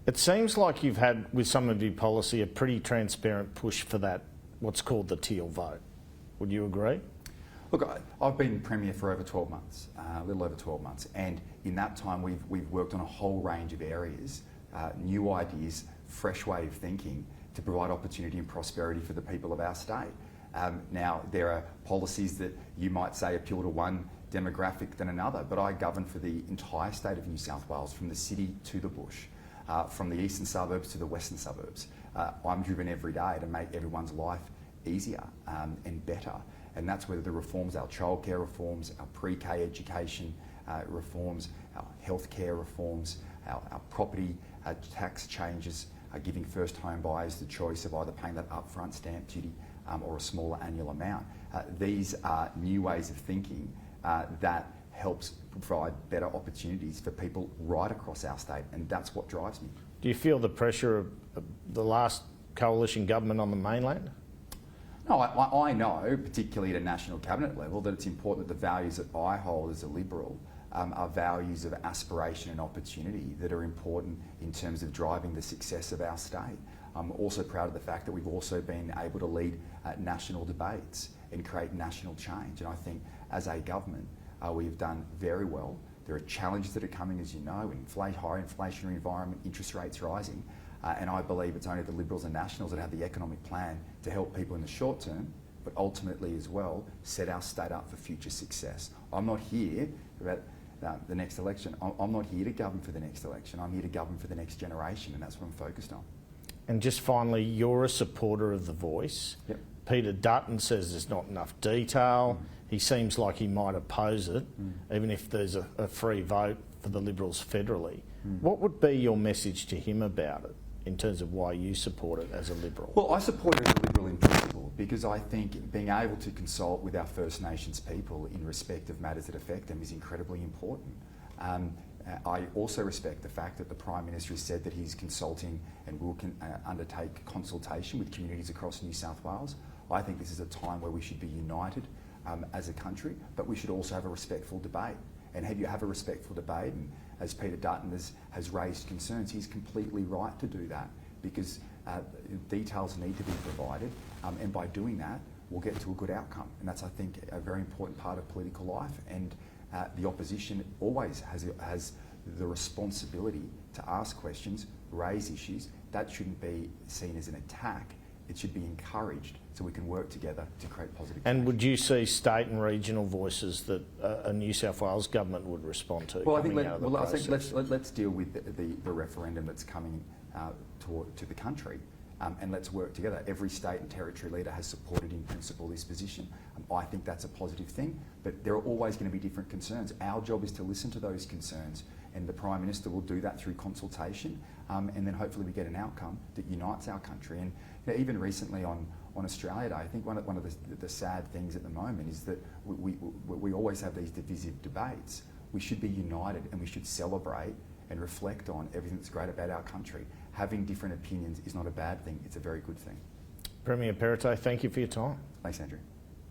It seems like you've had, with some of your policy, a pretty transparent push for that, what's called the teal vote. Would you agree? Look, I've been Premier for over 12 months, a little over 12 months, and in that time we've worked on a whole range of areas, new ideas, fresh way of thinking to provide opportunity and prosperity for the people of our state. Now, there are policies that you might say appeal to one demographic than another, but I govern for the entire state of New South Wales, from the city to the bush, from the eastern suburbs to the western suburbs. I'm driven every day to make everyone's life easier and better, and that's whether the reforms, our childcare reforms, our pre-K education reforms, our healthcare reforms, our property tax changes, giving first home buyers the choice of either paying that upfront stamp duty or a smaller annual amount. These are new ways of thinking that helps provide better opportunities for people right across our state, and that's what drives me. Do you feel the pressure of the last coalition government on the mainland? No, I know, particularly at a national cabinet level, that it's important that the values that I hold as a Liberal are values of aspiration and opportunity that are important in terms of driving the success of our state. I'm also proud of the fact that we've also been able to lead national debates and create national change, and I think as a government we've done very well. There are challenges that are coming, as you know, higher inflationary environment, interest rates rising, and I believe it's only the Liberals and Nationals that have the economic plan to help people in the short term, but ultimately as well set our state up for future success. I'm not here about the next election. I'm not here to govern for the next election. I'm here to govern for the next generation, and that's what I'm focused on. And just finally, you're a supporter of The Voice. Yep. Peter Dutton says there's not enough detail. He seems like he might oppose it, even if there's a free vote for the Liberals federally. What would be your message to him about it, in terms of why you support it as a Liberal? Well, I support it as a Liberal in principle because I think being able to consult with our First Nations people in respect of matters that affect them is incredibly important. I also respect the fact that the Prime Minister has said that he's consulting and will undertake consultation with communities across New South Wales. I think this is a time where we should be united as a country, but we should also have a respectful debate. And have you have a respectful debate, and as Peter Dutton has raised concerns, he's completely right to do that, because details need to be provided, and by doing that we'll get to a good outcome. And that's, I think, a very important part of political life, and the opposition always has the responsibility to ask questions, raise issues. That shouldn't be seen as an attack. It should be encouraged so we can work together to create positive change. And would you see state and regional voices that a New South Wales government would respond to? Well, I think let's deal with the referendum that's coming to the country, and let's work together. Every state and territory leader has supported in principle this position. I think that's a positive thing, but there are always going to be different concerns. Our job is to listen to those concerns, and the Prime Minister will do that through consultation, and then hopefully we get an outcome that unites our country. And even recently on Australia Day, I think one of the sad things at the moment is that we always have these divisive debates. We should be united, and we should celebrate and reflect on everything that's great about our country. Having different opinions is not a bad thing, it's a very good thing. Premier Perrottet, thank you for your time. Thanks, Andrew.